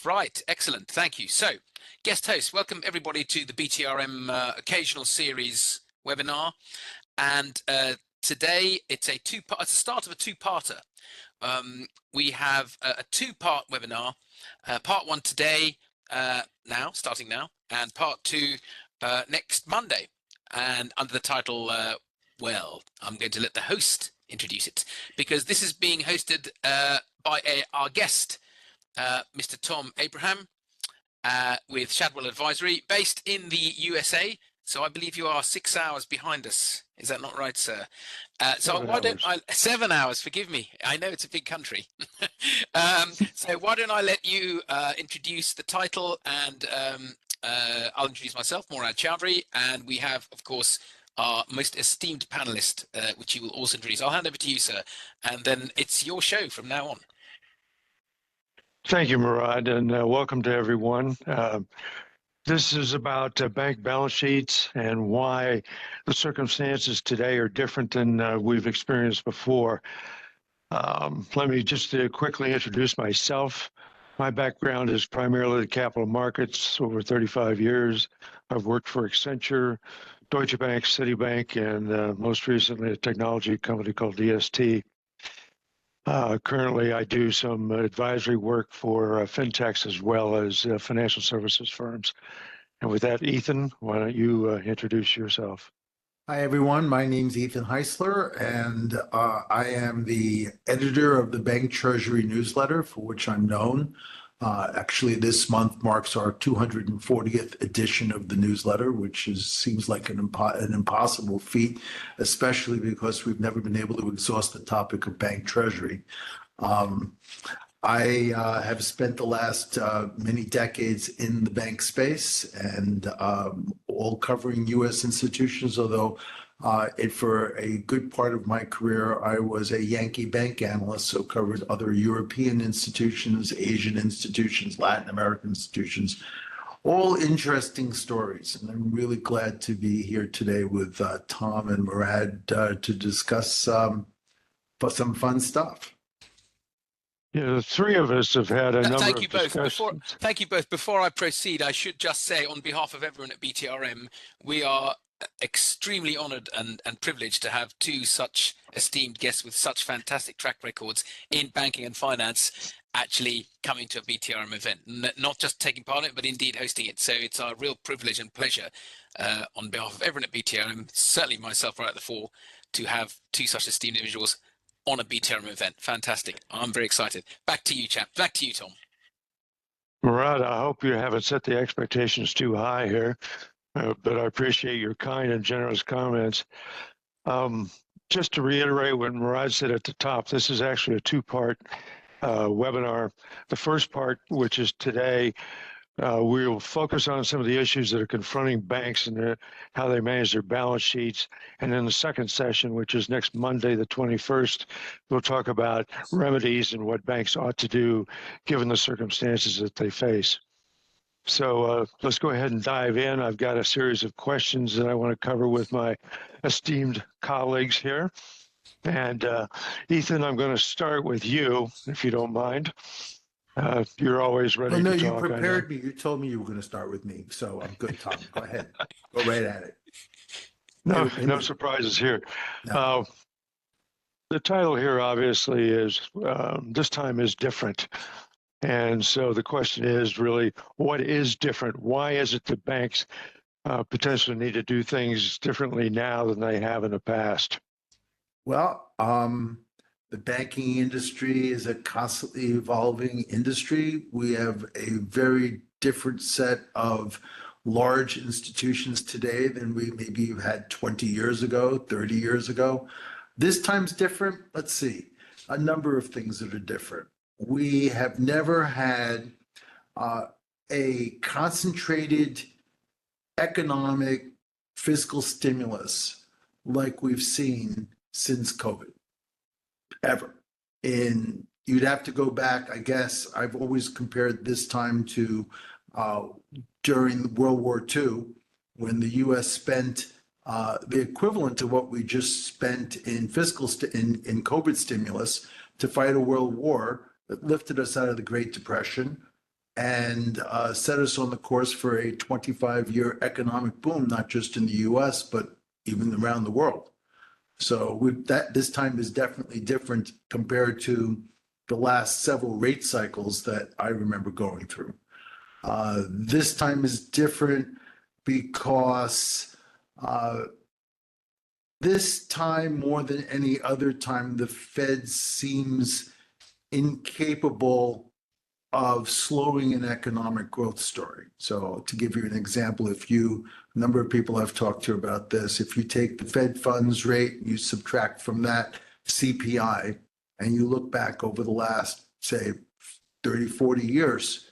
Right, excellent. Thank you. So, guest host, welcome everybody to the BTRM occasional series webinar. And today it's a two-part. It's the start of a two-parter. We have a two-part webinar. Part one today, starting now, and part two next Monday. And under the title, well, I'm going to let the host introduce it, because this is being hosted by our guest, Mr. Tom Abraham, with Shadwell Advisory, based in the USA. So I believe you are 6 hours behind us. Is that not right, sir? So why don't I, 7 hours, forgive me. I know it's a big country. So why don't I let you introduce the title, and I'll introduce myself, Moorad Choudhry, and we have, of course, our most esteemed panelist, which you will also introduce. I'll hand over to you, sir, and then it's your show from now on. Thank you, Moorad, and welcome to everyone. This is about bank balance sheets and why the circumstances today are different than we've experienced before. Let me just quickly introduce myself. My background is primarily the capital markets, over 35 years. I've worked for Accenture, Deutsche Bank, Citibank, and most recently a technology company called DST. Currently, I do some advisory work for fintechs as well as financial services firms. And with that, Ethan, why don't you introduce yourself? Hi, everyone. My name's Ethan Heisler, and I am the editor of the Bank Treasury newsletter, for which I'm known. Actually, this month marks our 240th edition of the newsletter, which seems like an impossible feat, especially because we've never been able to exhaust the topic of bank treasury. I have spent the last many decades in the bank space, and all covering U.S. institutions, although for a good part of my career, I was a Yankee bank analyst, so covered other European institutions, Asian institutions, Latin American institutions, all interesting stories. And I'm really glad to be here today with Tom and Moorad to discuss some fun stuff. Yeah, the three of us have had a number of discussions. Thank you both. Before I proceed, I should just say, on behalf of everyone at BTRM, we are extremely honored and privileged to have two such esteemed guests with such fantastic track records in banking and finance actually coming to a BTRM event, not just taking part in it, but indeed hosting it. So it's our real privilege and pleasure on behalf of everyone at BTRM, certainly myself right at the fore, to have two such esteemed individuals on a BTRM event. Fantastic. I'm very excited. Back to you, chap. Back to you, Tom. Moorad, I hope you haven't set the expectations too high here, but I appreciate your kind and generous comments. Just to reiterate what Moorad said at the top, this is actually a two-part webinar. The first part, which is today, we will focus on some of the issues that are confronting banks and how they manage their balance sheets. And then the second session, which is next Monday, the 21st, we'll talk about remedies and what banks ought to do given the circumstances that they face. So let's go ahead and dive in. I've got a series of questions that I want to cover with my esteemed colleagues here. And Ethan, I'm going to start with you, if you don't mind. You're always ready to talk. No, you prepared me. You told me you were going to start with me, so I'm good, Tom. Go ahead. Go right at it. No surprises here. No. The title here, obviously, is This Time is Different. And so the question is really, what is different? Why is it that banks potentially need to do things differently now than they have in the past? Well, the banking industry is a constantly evolving industry. We have a very different set of large institutions today than we maybe had 20 years ago, 30 years ago. This time's different. Let's see, a number of things that are different. We have never had a concentrated economic fiscal stimulus like we've seen since COVID. Ever. And you'd have to go back, I guess, I've always compared this time to during World War II, when the US spent the equivalent to what we just spent in in COVID stimulus to fight a world war that lifted us out of the Great Depression, and set us on the course for a 25-year economic boom, not just in the US, but even around the world. So this time is definitely different compared to the last several rate cycles that I remember going through. This time is different because this time, more than any other time, the Fed seems incapable of slowing an economic growth story. So to give you an example, a number of people I've talked to about this, if you take the Fed funds rate, you subtract from that CPI, and you look back over the last, say, 30, 40 years,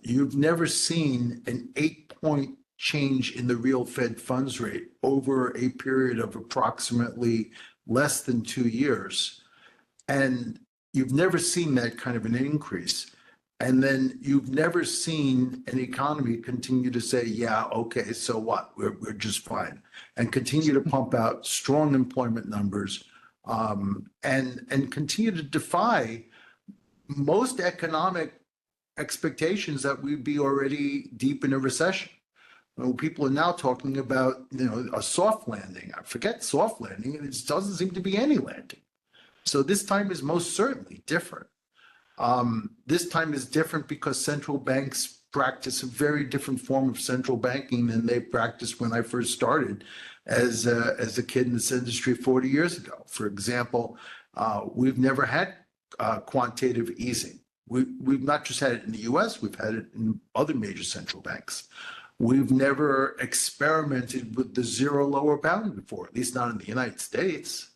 you've never seen an 8-point change in the real Fed funds rate over a period of approximately less than 2 years. And you've never seen that kind of an increase. And then you've never seen an economy continue to say, yeah, okay, so what? We're just fine. And continue to pump out strong employment numbers, and continue to defy most economic expectations that we'd be already deep in a recession. Well, people are now talking about, a soft landing. I forget soft landing, and it doesn't seem to be any landing. So this time is most certainly different. This time is different because central banks practice a very different form of central banking than they practiced when I first started as a kid in this industry 40 years ago. For example, we've never had quantitative easing. We've not just had it in the US, we've had it in other major central banks. We've never experimented with the zero lower bound before, at least not in the United States.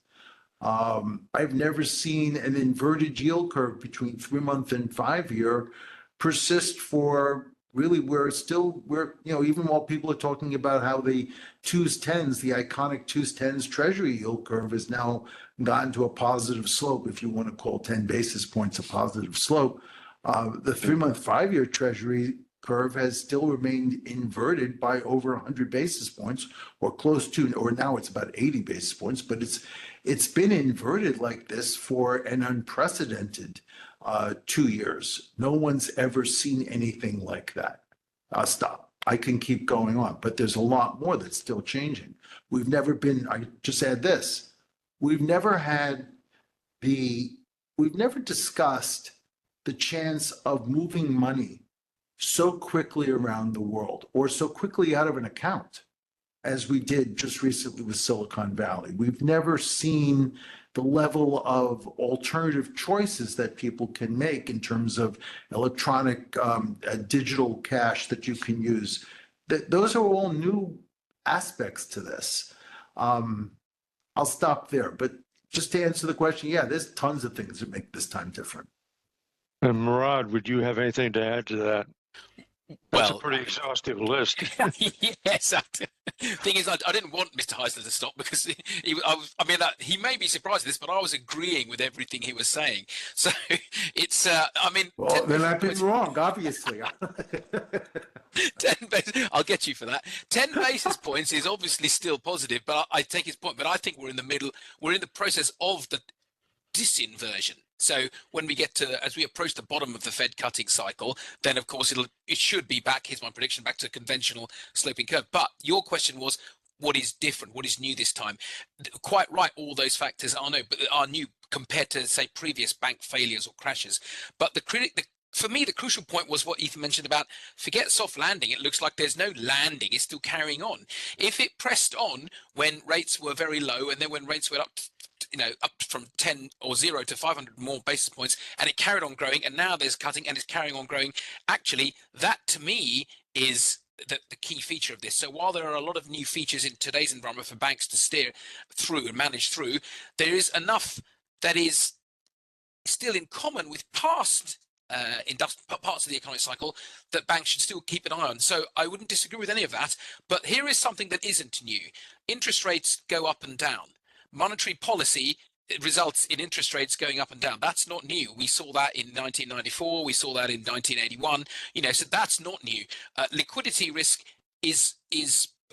I've never seen an inverted yield curve between 3-month and 5-year persist for really even while people are talking about how the 2s10s, the iconic 2s10s treasury yield curve has now gotten to a positive slope, if you want to call 10 basis points a positive slope. The 3-month, 5-year treasury curve has still remained inverted by over 100 basis points or close to, or now it's about 80 basis points, but it's been inverted like this for an unprecedented 2 years. No one's ever seen anything like that. I'll stop. I can keep going on, but there's a lot more that's still changing. I just add this, we've never discussed the chance of moving money so quickly around the world or so quickly out of an account as we did just recently with Silicon Valley. We've never seen the level of alternative choices that people can make in terms of electronic digital cash that you can use. Those are all new aspects to this. I'll stop there, but just to answer the question, yeah, there's tons of things that make this time different. And Moorad, would you have anything to add to that? That's Well, a pretty exhaustive list. Yes. Thing is, I didn't want Mr. Heisler to stop because he may be surprised at this, but I was agreeing with everything he was saying. So it's, Well, then I've been wrong, obviously. 10 basis, I'll get you for that. 10 basis points is obviously still positive, but I take his point. But I think we're in the middle. We're in the process of the disinversion. So when we get to, as we approach the bottom of the Fed cutting cycle, then of course it should be back, here's my prediction, back to a conventional sloping curve. But your question was, what is different? What is new this time? Quite right, all those factors are new compared to, say, previous bank failures or crashes. But for me, the crucial point was what Ethan mentioned about forget soft landing. It looks like there's no landing. It's still carrying on. If it pressed on when rates were very low and then when rates went up from 10 or 0 to 500 more basis points, and it carried on growing, and now there's cutting and it's carrying on growing. Actually, that to me is the key feature of this. So while there are a lot of new features in today's environment for banks to steer through and manage through, there is enough that is still in common with past parts of the economic cycle that banks should still keep an eye on. So I wouldn't disagree with any of that. But here is something that isn't new. Interest rates go up and down. Monetary policy results in interest rates going up and down. That's not new. We saw that in 1994. We saw that in 1981. So that's not new. Liquidity risk is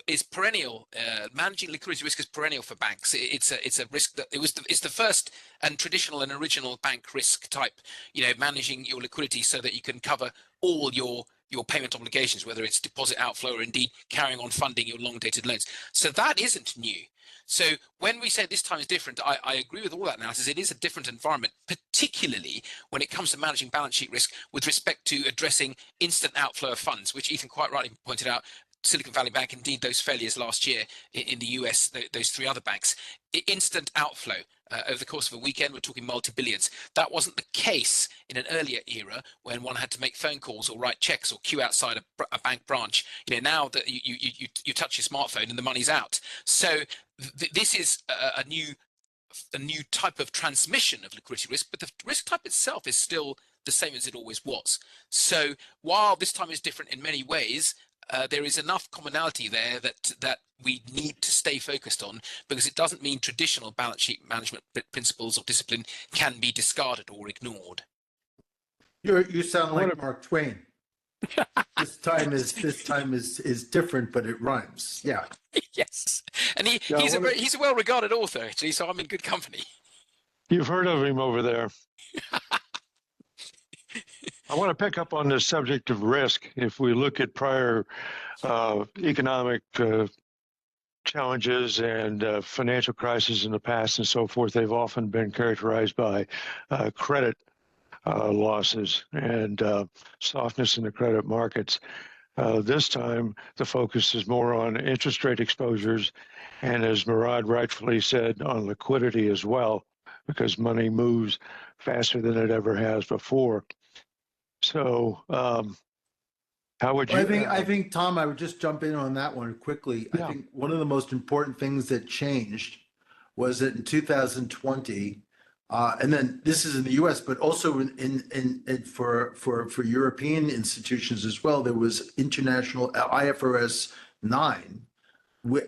is perennial. Managing liquidity risk is perennial for banks. It's a risk that it's the first and traditional and original bank risk type. Managing your liquidity so that you can cover all your payment obligations, whether it's deposit outflow or indeed carrying on funding your long dated loans. So that isn't new. So when we say this time is different, I agree with all that analysis. It is a different environment, particularly when it comes to managing balance sheet risk with respect to addressing instant outflow of funds, which Ethan quite rightly pointed out. Silicon Valley Bank, indeed those failures last year in the US, those three other banks, instant outflow over the course of a weekend, we're talking multi-billions. That wasn't the case in an earlier era when one had to make phone calls or write checks or queue outside a bank branch. Now that you touch your smartphone and the money's out. So this is a new type of transmission of liquidity risk, but the risk type itself is still the same as it always was. So while this time is different in many ways, there is enough commonality there that we need to stay focused on, because it doesn't mean traditional balance sheet management principles or discipline can be discarded or ignored. You sound like Mark Twain. This time is different, but it rhymes. Yeah. Yes, and he's a well-regarded author actually, so I'm in good company. You've heard of him over there. I want to pick up on this subject of risk. If we look at prior economic challenges and financial crises in the past and so forth, they've often been characterized by credit losses and softness in the credit markets. This time, the focus is more on interest rate exposures, and as Moorad rightfully said, on liquidity as well, because money moves faster than it ever has before. So, how would you? I think, Tom, I would just jump in on that one quickly. Yeah. I think one of the most important things that changed was that in 2020, and then this is in the U.S., but also for European institutions as well, there was international IFRS 9,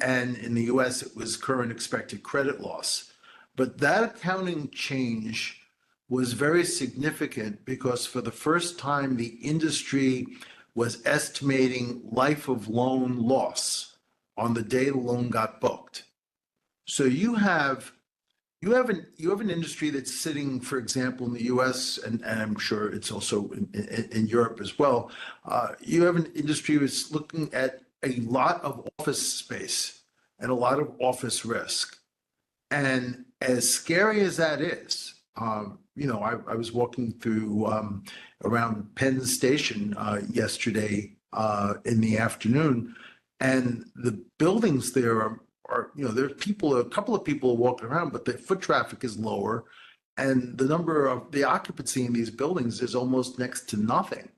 and in the U.S. it was current expected credit loss. But that accounting change was very significant because for the first time, the industry was estimating life of loan loss on the day the loan got booked. So you have an industry that's sitting, for example, in the U.S. and I'm sure it's also in Europe as well. You have an industry that's looking at a lot of office space and a lot of office risk. And as scary as that is, I was walking through around Penn Station yesterday in the afternoon, and the buildings there are there's a couple of people walking around, but the foot traffic is lower, and the occupancy in these buildings is almost next to nothing.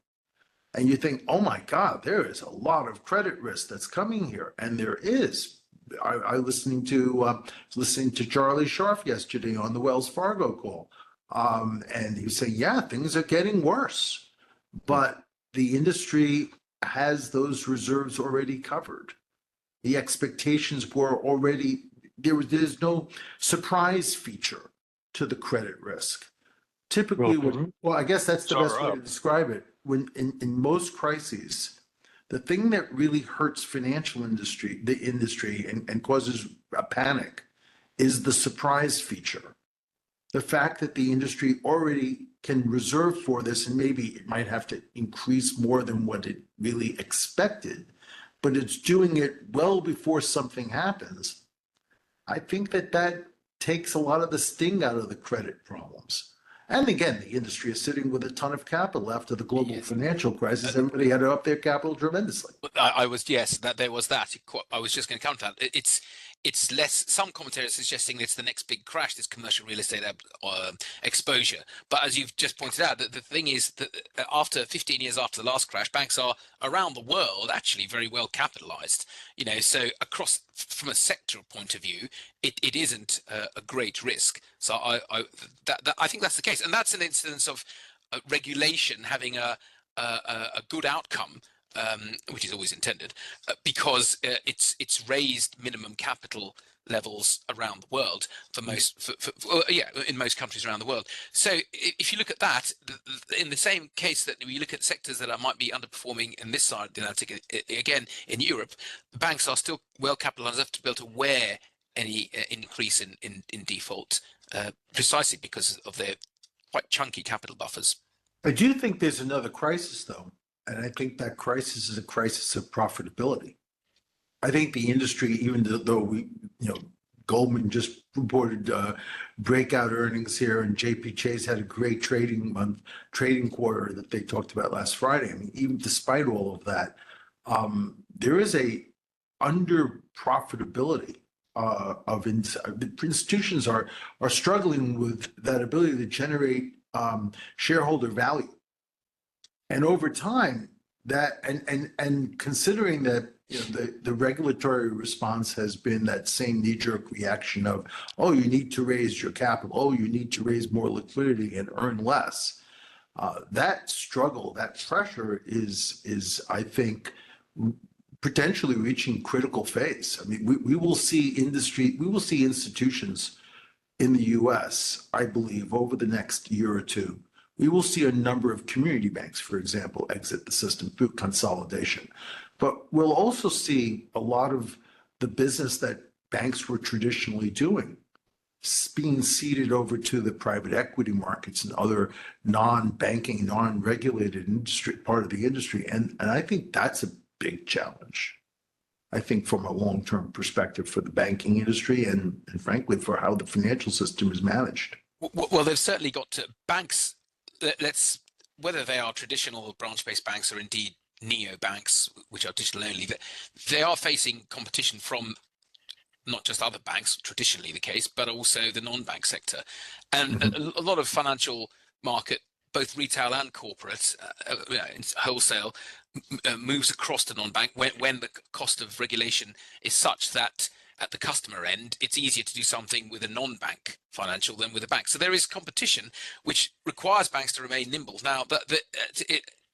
And you think, oh my God, there is a lot of credit risk that's coming here, and there is. I listening to Charlie Scharf yesterday on the Wells Fargo call, and he was saying, yeah, things are getting worse, but the industry has those reserves already covered. The expectations were already there's no surprise feature to the credit risk. Typically, I guess that's the best way to describe it. When in most crises, the thing that really hurts the industry and causes a panic is the surprise feature. The fact that the industry already can reserve for this, and maybe it might have to increase more than what it really expected, but it's doing it well before something happens. I think that takes a lot of the sting out of the credit problems. And again, the industry is sitting with a ton of capital after the global financial crisis. Everybody had to up their capital tremendously. I was just going to come to that. It's less. Some commentators suggesting it's the next big crash, this commercial real estate exposure. But as you've just pointed out, the thing is that after 15 years after the last crash, banks are around the world actually very well capitalized. So across from a sectoral point of view, it isn't a great risk. So I think that's the case, and that's an instance of regulation having a good outcome. Which is always intended, because it's raised minimum capital levels around the world in most countries around the world. So if you look at that, in the same case that we look at sectors that might be underperforming in this side of the Atlantic, again in Europe, the banks are still well capitalized enough to be able to wear any increase in default, precisely because of their quite chunky capital buffers. I do think there's another crisis, though, and I think that crisis is a crisis of profitability. I think the industry, even though Goldman just reported breakout earnings here, and JP Chase had a great trading quarter that they talked about last Friday. I mean, even despite all of that, there is a under profitability of institutions are struggling with that ability to generate shareholder value, and over time that and considering that the regulatory response has been that same knee-jerk reaction of, oh, you need to raise your capital, oh, you need to raise more liquidity and earn less. That struggle, that pressure is I think potentially reaching critical phase. I mean, we will see institutions in the US, I believe, over the next year or two. We will see a number of community banks, for example, exit the system through consolidation. But we'll also see a lot of the business that banks were traditionally doing being ceded over to the private equity markets and other non-banking, non-regulated industry part of the industry. And I think that's a big challenge, I think, from a long-term perspective for the banking industry and frankly, for how the financial system is managed. Well, they've certainly got to banks. Whether they are traditional branch-based banks or indeed neo-banks, which are digital only, they are facing competition from not just other banks, traditionally the case, but also the non-bank sector. And a lot of financial market, both retail and corporate, wholesale, moves across to non-bank when the cost of regulation is such that at the customer end, it's easier to do something with a non-bank financial than with a bank. So there is competition, which requires banks to remain nimble. Now,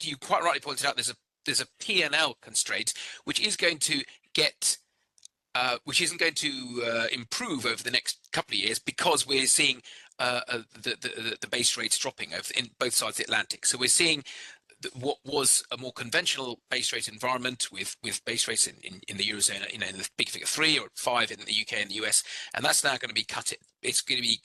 you quite rightly pointed out there's a P&L constraint, which is going to which isn't going to improve over the next couple of years, because we're seeing the base rates dropping in both sides of the Atlantic. So we're seeing what was a more conventional base rate environment with base rates in the Eurozone, in the big figure 3 or 5 in the UK and the US, and that's now going to be it's going to be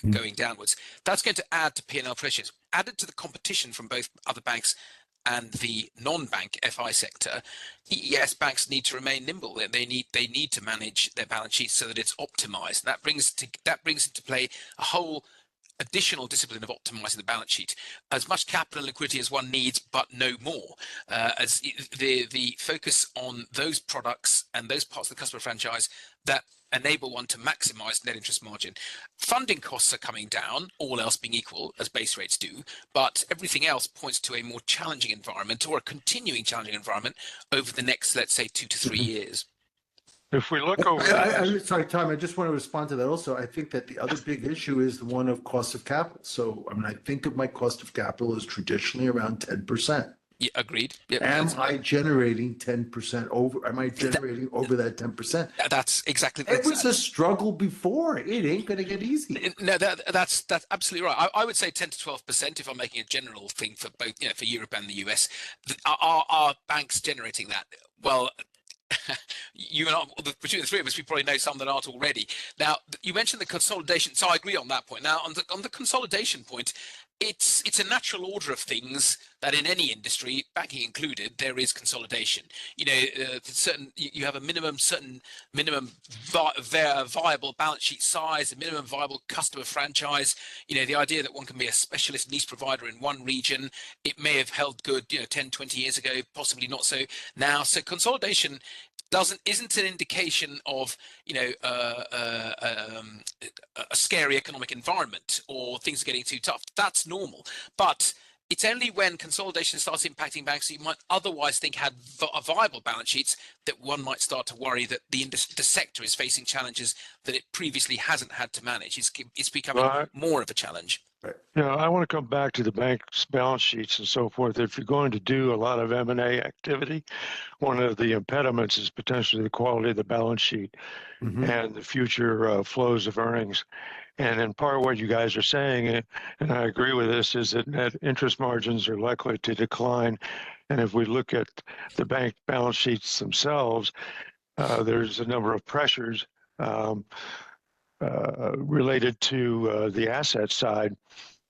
going downwards. That's going to add to P&L pressures, added to the competition from both other banks and the non-bank FI sector. Yes, banks need to remain nimble. They need to manage their balance sheets so that it's optimized. That brings into play a whole additional discipline of optimizing the balance sheet. As much capital and liquidity as one needs, but no more. As the focus on those products and those parts of the customer franchise that enable one to maximize net interest margin. Funding costs are coming down, all else being equal, as base rates do, but everything else points to a more challenging environment, or a continuing challenging environment, over the next, let's say, 2 to 3 years. If we look over sorry, Tom, I just want to respond to that also. I think that the other big issue is the one of cost of capital. So, I mean, I think of my cost of capital as traditionally around 10%. Yeah, agreed. Yep, am I generating 10% over? Am I generating over that 10%? That's exactly. It was a struggle before. It ain't going to get easy. No, that's absolutely right. I would say 10 to 12% if I'm making a general thing for both, for Europe and the US. Are banks generating that? Well, you and I, between the three of us, we probably know some that aren't already. Now, you mentioned the consolidation, so I agree on that point. Now, on the consolidation point, it's a natural order of things that in any industry, banking included, there is consolidation. You have a certain minimum viable balance sheet size, a minimum viable customer franchise. The idea that one can be a specialist niche provider in one region, it may have held good 10, 20 years ago, possibly not so now. So consolidation isn't an indication of a scary economic environment or things are getting too tough. That's normal, but it's only when consolidation starts impacting banks that you might otherwise think had viable balance sheets that one might start to worry that the sector is facing challenges that it previously hasn't had to manage. It's becoming more of a challenge. You know, I want to come back to the bank's balance sheets and so forth. If you're going to do a lot of M&A activity, one of the impediments is potentially the quality of the balance sheet and the future flows of earnings. And in part what you guys are saying, and I agree with this, is that net interest margins are likely to decline. And if we look at the bank balance sheets themselves, there's a number of pressures related to the asset side.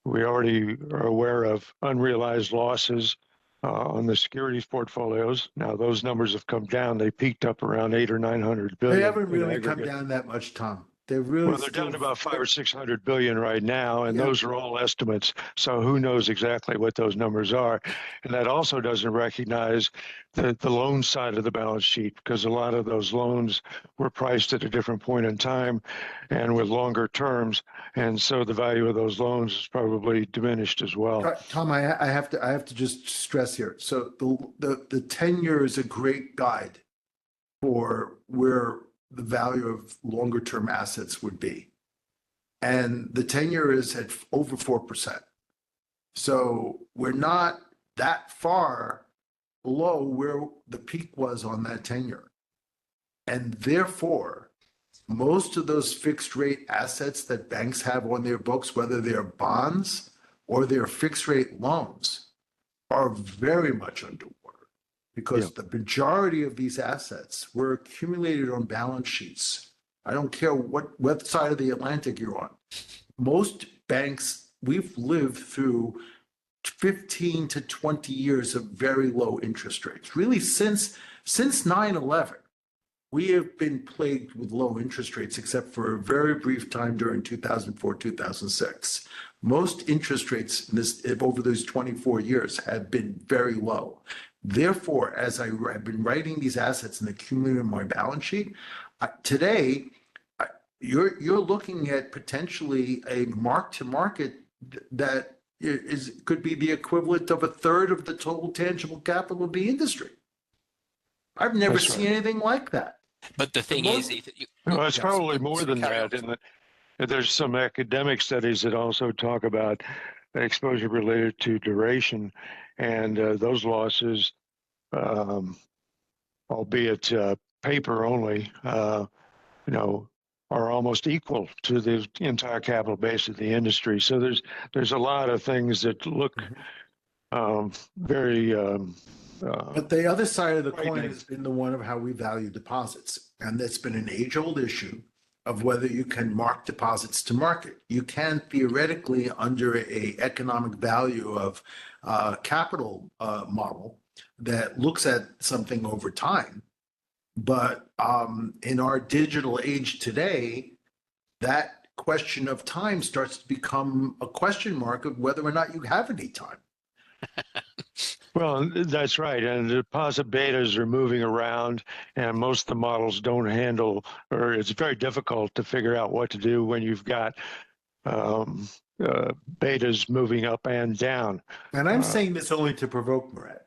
We already are aware of unrealized losses on the securities portfolios. Now those numbers have come down. They peaked up around 800 or 900 billion. They haven't really come down that much, Tom. They're really they're down to about 500 or 600 billion right now, and those are all estimates. So who knows exactly what those numbers are? And that also doesn't recognize the loan side of the balance sheet, because a lot of those loans were priced at a different point in time and with longer terms, and so the value of those loans is probably diminished as well. Tom, I have to just stress here. So the 10-year is a great guide for where the value of longer term assets would be. And the 10-year is at over 4%. So we're not that far below where the peak was on that 10-year. And therefore, most of those fixed rate assets that banks have on their books, whether they're bonds or they're fixed rate loans, are very much underwater. Because the majority of these assets were accumulated on balance sheets. I don't care what side of the Atlantic you're on. Most banks, we've lived through 15 to 20 years of very low interest rates. Really, since 9/11, we have been plagued with low interest rates, except for a very brief time during 2004, 2006. Most interest rates over those 24 years have been very low. Therefore, as I've been writing these assets and accumulating my balance sheet, today, you're looking at potentially a mark to market that could be the equivalent of a third of the total tangible capital of the industry. I've never seen anything like that. But the thing is, well, it's probably more than that. And there's some academic studies that also talk about exposure related to duration, and those losses, albeit paper only, are almost equal to the entire capital base of the industry. So there's a lot of things that look very. But the other side of the coin has been the one of how we value deposits, and that's been an age-old issue of whether you can mark deposits to market. You can theoretically, under a economic value of capital model that looks at something over time. But in our digital age today, that question of time starts to become a question mark of whether or not you have any time. Well, that's right. And the deposit betas are moving around, and most of the models don't handle, or it's very difficult to figure out what to do when you've got betas moving up and down. And I'm saying this only to provoke Moorad.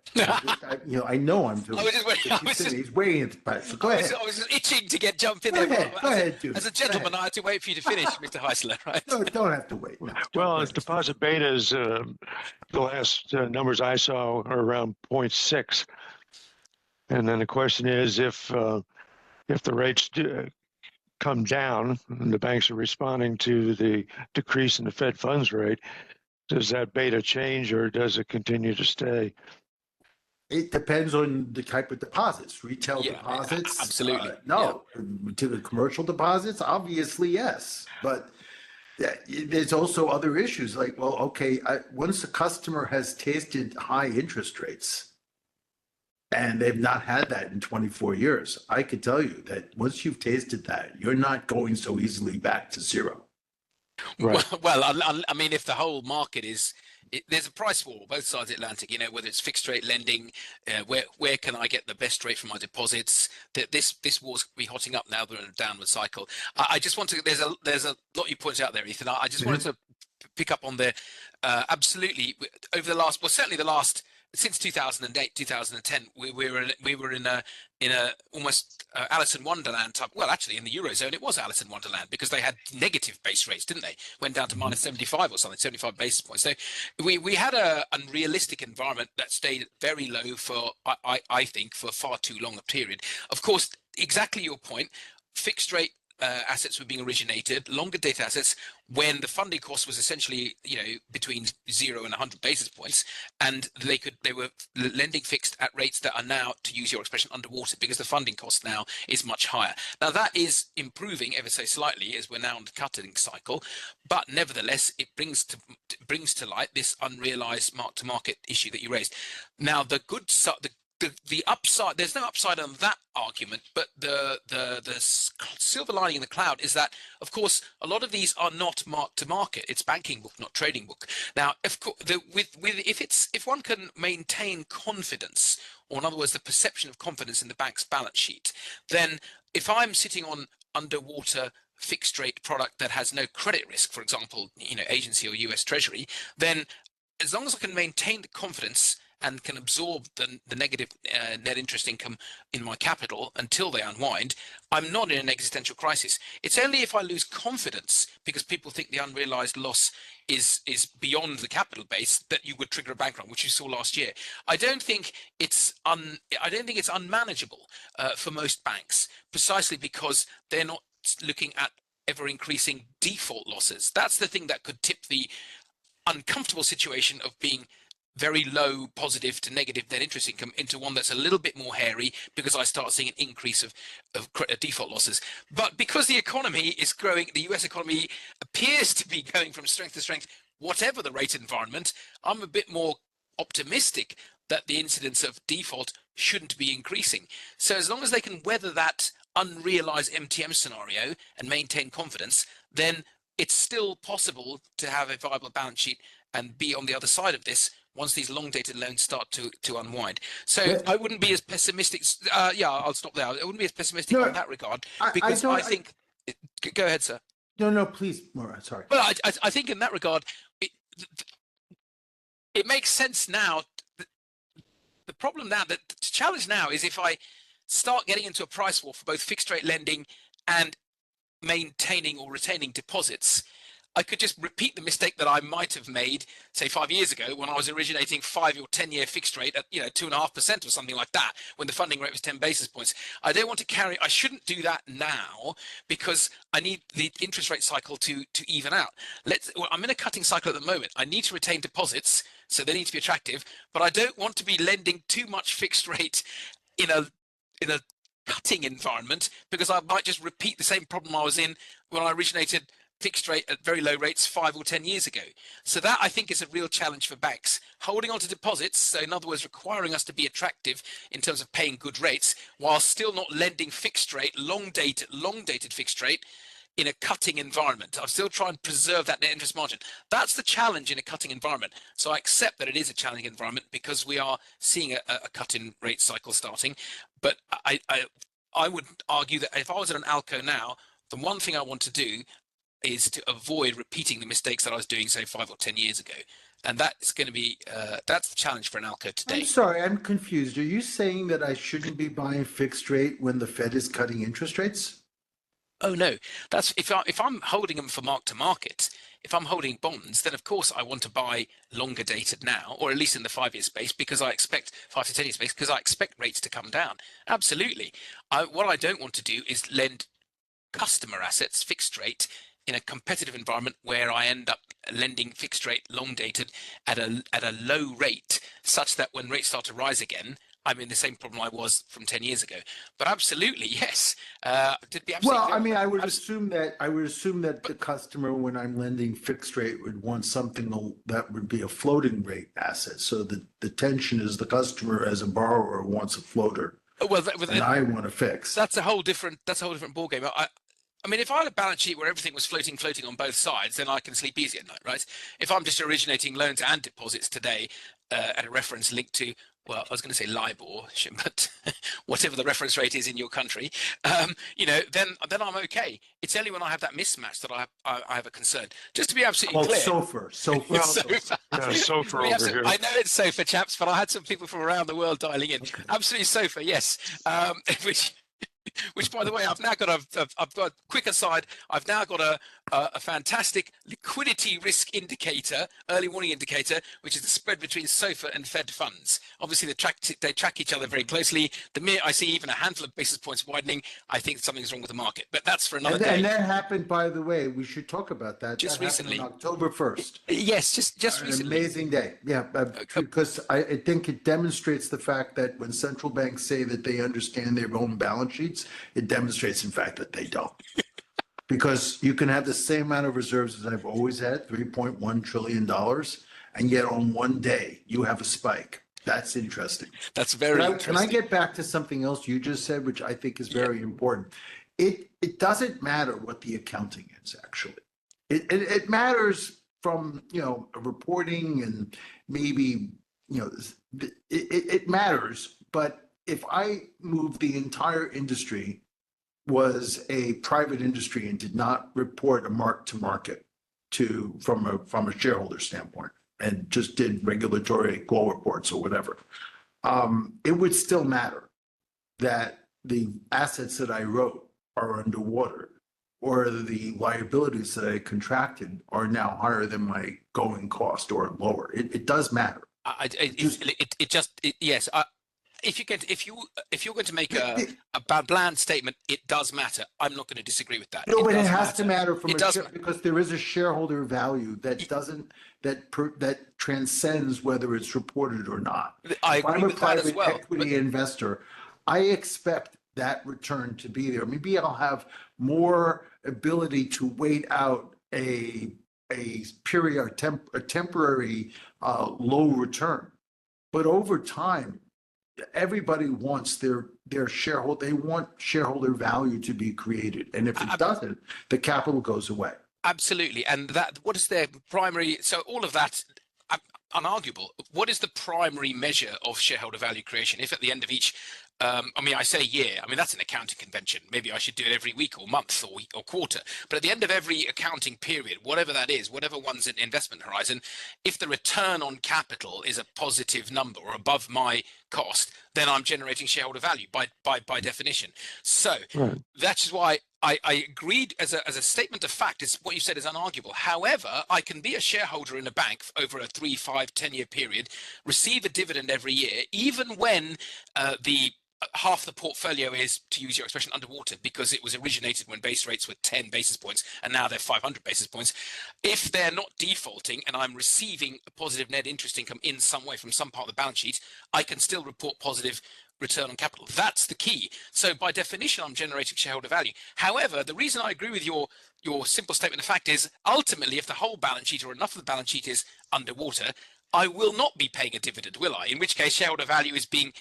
I know I'm doing he's waiting at the back. So go ahead. I was just itching to jump in Go there. ahead, as a gentleman, I had to wait for you to finish, Mr. Heisler, right? No, don't have to wait. No, well, deposit betas, the last numbers I saw are around 0.6. And then the question is, if the rates come down and the banks are responding to the decrease in the Fed funds rate, does that beta change or does it continue to stay? It depends on the type of deposits. Retail deposits, absolutely. No. To the commercial deposits, obviously yes. But there's also other issues like, well, okay, once a customer has tasted high interest rates, and they've not had that in 24 years, I could tell you that once you've tasted that, you're not going so easily back to zero. Right. Well, I mean, if the whole market there's a price war both sides of the Atlantic, whether it's fixed rate lending, where can I get the best rate for my deposits? This war's be hotting up now. They're in a downward cycle. I just want to, there's a lot you pointed out there, Ethan. I just wanted to pick up on there. Absolutely. Over the last, certainly the last since 2008, 2010, we were in a almost Alice in Wonderland type. Well, actually, in the Eurozone, it was Alice in Wonderland because they had negative base rates, didn't they? Went down to minus 75 or something, 75 basis points. So we had a unrealistic environment that stayed very low for, I think, for far too long a period. Of course, exactly your point, fixed rate assets were being originated, longer date assets, when the funding cost was essentially, between 0 and 100 basis points, and they were lending fixed at rates that are now, to use your expression, underwater, because the funding cost now is much higher. Now that is improving ever so slightly as we're now on the cutting cycle, but nevertheless it brings to light this unrealized mark-to-market issue that you raised. Now the good side, the upside, there's no upside on that argument, but the silver lining in the cloud is that, of course, a lot of these are not mark to market. It's banking book, not trading book. Now, if one can maintain confidence, or in other words, the perception of confidence in the bank's balance sheet, then if I'm sitting on underwater fixed rate product that has no credit risk, for example, agency or US Treasury, then as long as I can maintain the confidence and can absorb the negative net interest income in my capital until they unwind, I'm not in an existential crisis. It's only if I lose confidence because people think the unrealized loss is beyond the capital base that you would trigger a bank run, which you saw last year. I don't think it's unmanageable for most banks, precisely because they're not looking at ever increasing default losses. That's the thing that could tip the uncomfortable situation of being very low positive to negative net interest income into one that's a little bit more hairy, because I start seeing an increase of default losses. But because the economy is growing, the US economy appears to be going from strength to strength, whatever the rate environment, I'm a bit more optimistic that the incidence of default shouldn't be increasing. So as long as they can weather that unrealized MTM scenario and maintain confidence, then it's still possible to have a viable balance sheet and be on the other side of this once these long-dated loans start to unwind. So I wouldn't be as pessimistic. I'll stop there. I wouldn't be as pessimistic in that regard, because I think. Go ahead, sir. No, please, Moorad, sorry. Well, I think in that regard, it makes sense now. The problem now, the challenge now is if I start getting into a price war for both fixed rate lending and maintaining or retaining deposits, I could just repeat the mistake that I might have made, say 5 years ago, when I was originating 5 or 10 year fixed rate at 2.5% or something like that, when the funding rate was 10 basis points. I don't want to I shouldn't do that now, because I need the interest rate cycle to even out. I'm in a cutting cycle at the moment. I need to retain deposits, so they need to be attractive, but I don't want to be lending too much fixed rate in a cutting environment, because I might just repeat the same problem I was in when I originated fixed rate at very low rates 5 or 10 years ago. So that, I think, is a real challenge for banks, holding on to deposits. So in other words, requiring us to be attractive in terms of paying good rates, while still not lending fixed rate, long dated fixed rate in a cutting environment. I'll still try and preserve that net interest margin. That's the challenge in a cutting environment. So I accept that it is a challenging environment, because we are seeing a cut in rate cycle starting. But I would argue that if I was at an ALCO now, the one thing I want to do is to avoid repeating the mistakes that I was doing, say 5 or 10 years ago. And that's going to be, that's the challenge for an ALCO today. I'm sorry, I'm confused. Are you saying that I shouldn't be buying fixed rate when the Fed is cutting interest rates? Oh no, that's if I'm holding them for mark to market. If I'm holding bonds, then of course I want to buy longer dated now, or at least in the 5 year space, because I expect 5 to 10 year space, because I expect rates to come down. Absolutely. What I don't want to do is lend customer assets fixed rate in a competitive environment where I end up lending fixed rate long dated at a low rate, such that when rates start to rise again, I'm in the same problem I was from 10 years ago. But absolutely, yes. I would assume that the customer, when I'm lending fixed rate, would want something that would be a floating rate asset. So the tension is the customer as a borrower wants a floater. And I want a fix. That's a whole different ballgame. I mean, if I had a balance sheet where everything was floating on both sides, then I can sleep easy at night, right? If I'm just originating loans and deposits today at a reference linked to well, I was going to say LIBOR, but whatever the reference rate is in your country, then I'm okay. It's only when I have that mismatch that I have a concern. Just to be absolutely Well, clear. SOFR. SOFR over here. I know it's SOFR, chaps, but I had some people from around the world dialing in. Okay. Absolutely SOFR, yes. Which, by the way, I've now got I've got a quick aside. I've now got a fantastic liquidity risk indicator, early warning indicator, which is the spread between SOFR and Fed funds. Obviously, they track each other very closely. The minute I see even a handful of basis points widening, I think something's wrong with the market. But that's for another day. And that happened, by the way, we should talk about that. Just That happened recently. on October 1st. Yes, just An recently. amazing day. Yeah, because I think it demonstrates the fact that when central banks say that they understand their own balance sheets, it demonstrates in fact that they don't. Because you can have the same amount of reserves as I've always had, $3.1 trillion, and yet on one day you have a spike. That's interesting. That's very interesting. Can I get back to something else you just said, which I think is very important? It doesn't matter what the accounting is, actually. It matters from, reporting and maybe, it matters. But if I move the entire industry was a private industry and did not report a mark to market from a shareholder standpoint and just did regulatory call reports or whatever, it would still matter that the assets that I wrote are underwater or the liabilities that I contracted are now higher than my going cost or lower. It does matter. Yes. If you're going to make a bland statement, it does matter. I'm not going to disagree with that. No, but it has to matter because there is a shareholder value that transcends whether it's reported or not. I agree with that as well. If I'm a private equity investor, I expect that return to be there. Maybe I'll have more ability to wait out a temporary low return, but over time, everybody wants their shareholder. They want shareholder value to be created, and if it doesn't, the capital goes away. Absolutely, and what is their primary? So all of that, unarguable. What is the primary measure of shareholder value creation? If at the end of each, I say year. That's an accounting convention. Maybe I should do it every week or month or quarter. But at the end of every accounting period, whatever that is, whatever one's an investment horizon, if the return on capital is a positive number or above my cost, then I'm generating shareholder value by definition. So that's why I agreed as a statement of fact. Is what you said is unarguable. However, I can be a shareholder in a bank over a 3, 5, 10-year period, receive a dividend every year, even when the half the portfolio is, to use your expression, underwater because it was originated when base rates were 10 basis points and now they're 500 basis points. If they're not defaulting and I'm receiving a positive net interest income in some way from some part of the balance sheet, I can still report positive return on capital. That's the key. So by definition, I'm generating shareholder value. However, the reason I agree with your simple statement of fact is ultimately, if the whole balance sheet or enough of the balance sheet is underwater, I will not be paying a dividend, will I? In which case, shareholder value is being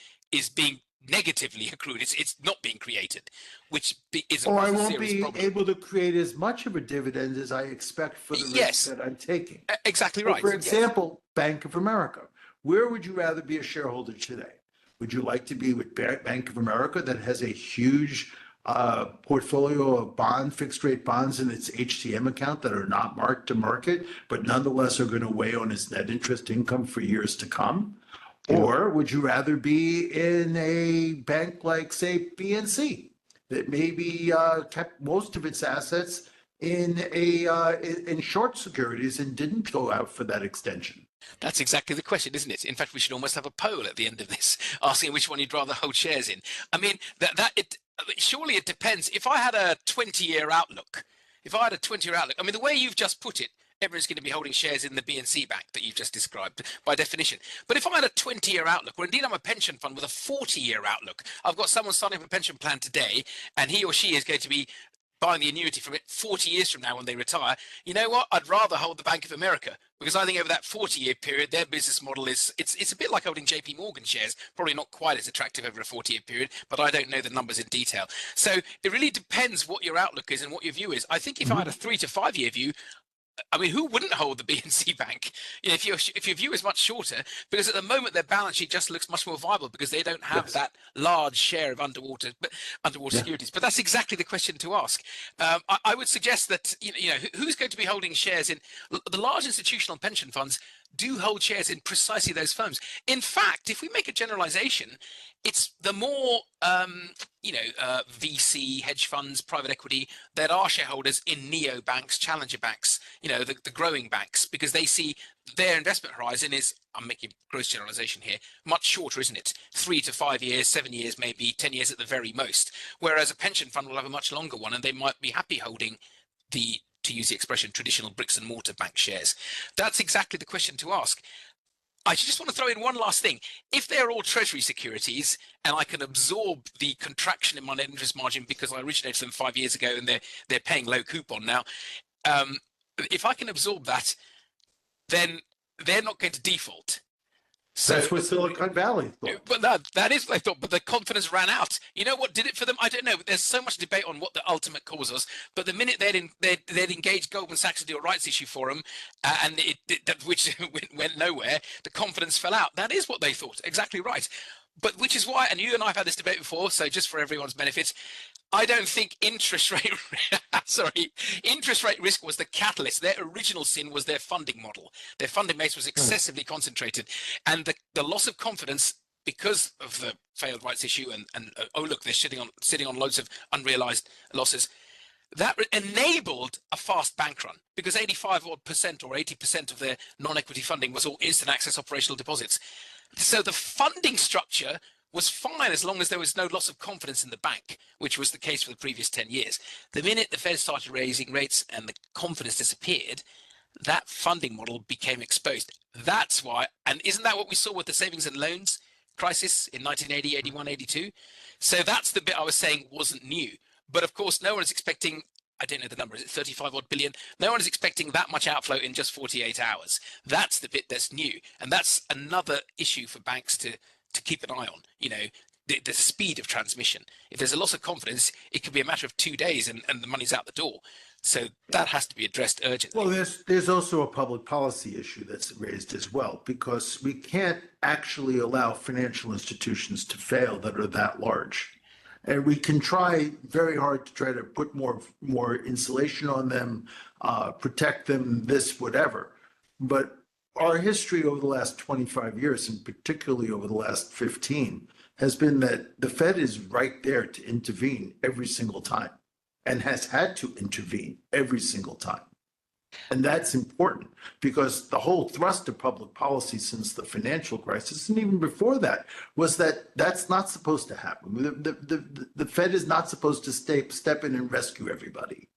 negatively accrued. It's not being created, which is I won't serious be problem. able to create as much of a dividend as I expect for the risk that I'm taking. Exactly right. For example, Bank of America. Where would you rather be a shareholder today? Would you like to be with Bank of America that has a huge portfolio of fixed rate bonds in its HTM account that are not marked to market, but nonetheless are going to weigh on its net interest income for years to come? Or would you rather be in a bank like, say, BNC that maybe kept most of its assets in short securities and didn't go out for that extension? That's exactly the question, isn't it? In fact, we should almost have a poll at the end of this asking which one you'd rather hold shares in. Surely it depends. If I had a 20-year outlook, the way you've just put it, everyone's going to be holding shares in the BNC bank that you've just described by definition. But if I had a 20-year outlook, or indeed I'm a pension fund with a 40-year outlook, I've got someone starting up a pension plan today, and he or she is going to be buying the annuity from it 40 years from now when they retire. You know what? I'd rather hold the Bank of America, because I think over that 40-year period, their business model it's a bit like holding JP Morgan shares, probably not quite as attractive over a 40-year period, but I don't know the numbers in detail. So it really depends what your outlook is and what your view is. I think if I had a 3 to 5 year view, I mean, who wouldn't hold the BNC Bank? You know, if your view is much shorter, because at the moment their balance sheet just looks much more viable because they don't have Yes. that large share of underwater securities. But that's exactly the question to ask. I would suggest that who's going to be holding shares in the large institutional pension funds do hold shares in precisely those firms. In fact, if we make a generalization, it's the more VC, hedge funds, private equity that are shareholders in neobanks, challenger banks, the growing banks, because they see their investment horizon is, I'm making a gross generalization here, much shorter, isn't it? 3 to 5 years, 7 years, maybe 10 years at the very most. Whereas a pension fund will have a much longer one, and they might be happy holding the, to use the expression, traditional bricks and mortar bank shares. That's exactly the question to ask. I just want to throw in one last thing. If they're all treasury securities and I can absorb the contraction in my net interest margin because I originated them 5 years ago and they're paying low coupon now, if I can absorb that, then they're not going to default. So that's what Silicon Valley thought. But that is what they thought, but the confidence ran out. You know what did it for them? I don't know. There's so much debate on what the ultimate cause was. But the minute they'd engaged Goldman Sachs to do a rights issue for them, which went nowhere, the confidence fell out. That is what they thought. Exactly right. But which is why, and you and I have had this debate before, so just for everyone's benefit, I don't think interest rate risk was the catalyst. Their original sin was their funding model. Their funding base was excessively concentrated, and the loss of confidence because of the failed rights issue and oh look, they're sitting on loads of unrealized losses. That enabled a fast bank run because 85% or 80% of their non-equity funding was all instant access operational deposits. So the funding structure was fine as long as there was no loss of confidence in the bank, which was the case for the previous 10 years. The minute the Fed started raising rates and the confidence disappeared, that funding model became exposed. That's why, and isn't that what we saw with the savings and loans crisis in 1980, 81, 82? So that's the bit I was saying wasn't new. But of course, no one is expecting, I don't know the number, is it 35 odd billion? No one is expecting that much outflow in just 48 hours. That's the bit that's new. And that's another issue for banks to keep an eye on, the speed of transmission. If there's a loss of confidence, it could be a matter of 2 days and the money's out the door. So that has to be addressed urgently. Well, there's also a public policy issue that's raised as well, because we can't actually allow financial institutions to fail that are that large. And we can try very hard to try to put more insulation on them, protect them, this, whatever. But our history over the last 25 years, and particularly over the last 15, has been that the Fed is right there to intervene every single time and has had to intervene every single time. And that's important because the whole thrust of public policy since the financial crisis, and even before that, was that that's not supposed to happen. The Fed is not supposed to step in and rescue everybody.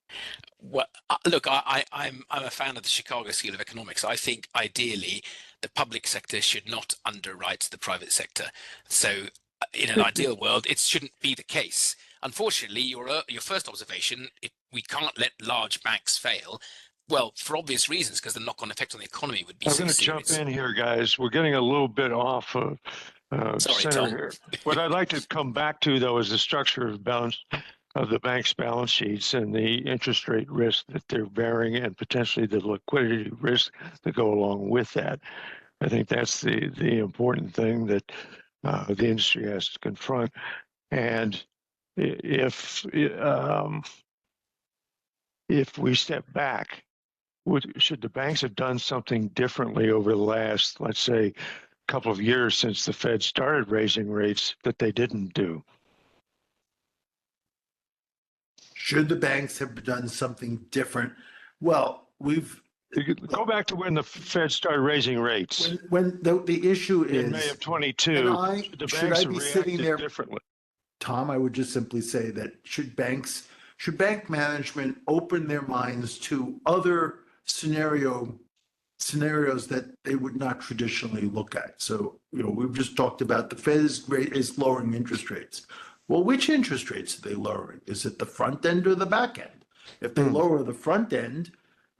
Well, look, I'm a fan of the Chicago School of Economics. I think ideally the public sector should not underwrite the private sector. So in an ideal world, it shouldn't be the case. Unfortunately, your first observation, we can't let large banks fail. Well, for obvious reasons, because the knock-on effect on the economy would be. I'm going to jump in here, guys. We're getting a little bit off of center here. What I'd like to come back to, though, is the structure of the bank's balance sheets and the interest rate risk that they're bearing and potentially the liquidity risk that go along with that. I think that's the important thing that the industry has to confront. And if we step back, should the banks have done something differently over the last, let's say, couple of years since the Fed started raising rates that they didn't do? Should the banks have done something different? Well, go back to when the Fed started raising rates. When the issue is in May of 22, should I be sitting there differently? Tom, I would just simply say that should bank management open their minds to other scenarios that they would not traditionally look at? So, we've just talked about the Fed is lowering interest rates. Well, which interest rates are they lowering? Is it the front end or the back end? If they lower the front end,